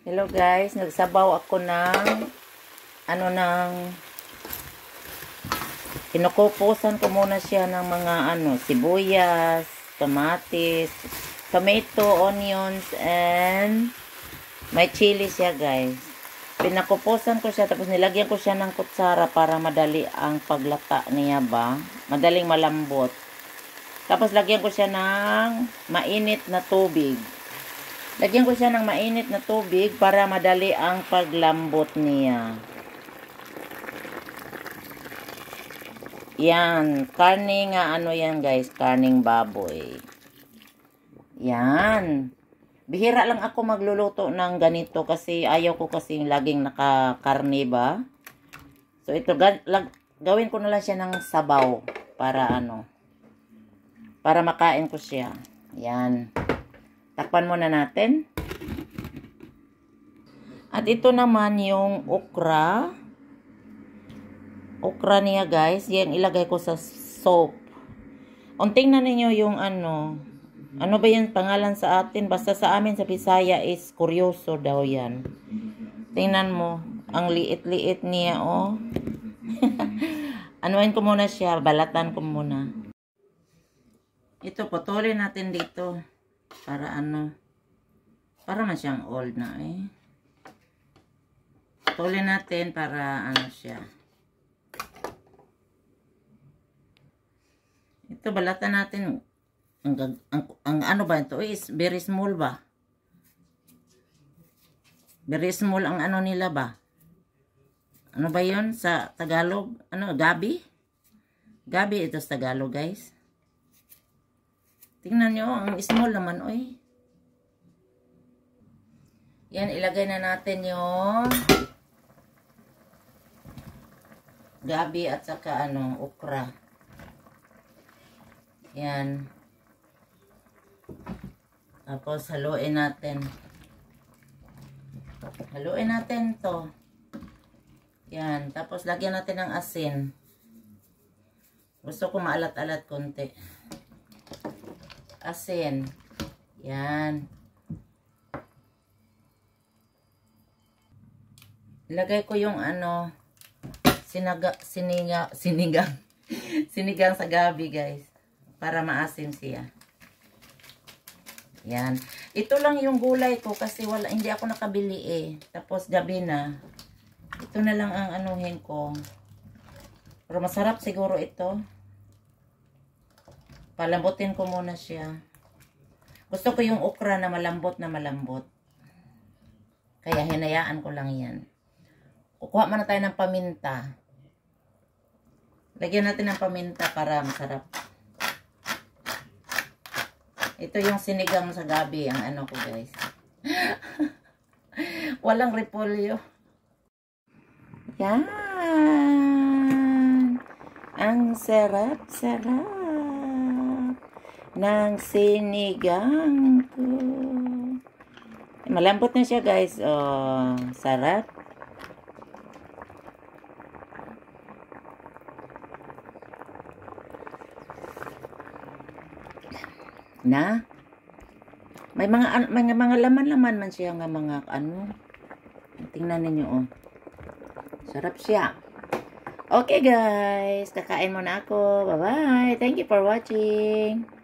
Hello guys, nagsabaw ako ng kinukupusan ko muna siya ng mga sibuyas, kamatis, tomato, onions, and may chili siya guys. Pinakupusan ko siya, tapos nilagyan ko siya ng kutsara para madali ang paglata niya ba. Madaling malambot. Tapos lagyan ko siya ng mainit na tubig. Lagyan ko siya ng mainit na tubig para madali ang paglambot niya. Yan. Karne nga yan guys. Karning baboy. Yan. Bihira lang ako magluluto ng ganito kasi ayaw ko kasi laging nakakarne ba. So ito, gawin ko na lang siya ng sabaw para para makain ko siya. Yan. Takpan muna natin. At ito naman yung okra. Okra niya guys. Yan ilagay ko sa soup. Tingnan ninyo yung ano ba yan pangalan sa atin? Basta sa amin sa Bisaya is kuryoso daw yan. Tingnan mo. Ang liit-liit niya oh. Anuin ko muna siya. Balatan ko muna. Ito putulin natin dito. Para para man siyang old na eh. Putulin natin para siya. Ito balatan natin. Ang ano ba ito is very small ba? Very small ang nila ba? Ano ba yon sa Tagalog? Gabi? Gabi ito sa Tagalog guys. Tingnan nyo, ang small naman, oy. Yan, ilagay na natin yung gabi at saka okra. Yan. Tapos, haluin natin. Haluin natin to. Yan. Tapos, lagyan natin ng asin. Gusto ko maalat-alat konti. Asin. Yan. Ilagay ko yung sinigang sa gabi guys. Para maasim siya. Yan. Ito lang yung gulay ko kasi hindi ako nakabili eh. Tapos gabi na. Ito na lang ang anuhin ko. Pero masarap siguro ito. Palambutin ko muna siya. Gusto ko yung okra na malambot na malambot. Kaya hinayaan ko lang yan. Kukuha muna tayo ng paminta. Lagyan natin ng paminta para masarap. Ito yung sinigang sa gabi. Ang ko guys. Walang repolyo. Yan. Ang sarap-sarap ng sinigang ko. Malambot na siya guys. Oh, sarap. Na. May mga laman-laman man siya nga mga Tingnan ninyo oh. Sarap siya. Okay guys, kakain muna ako. Bye-bye. Thank you for watching.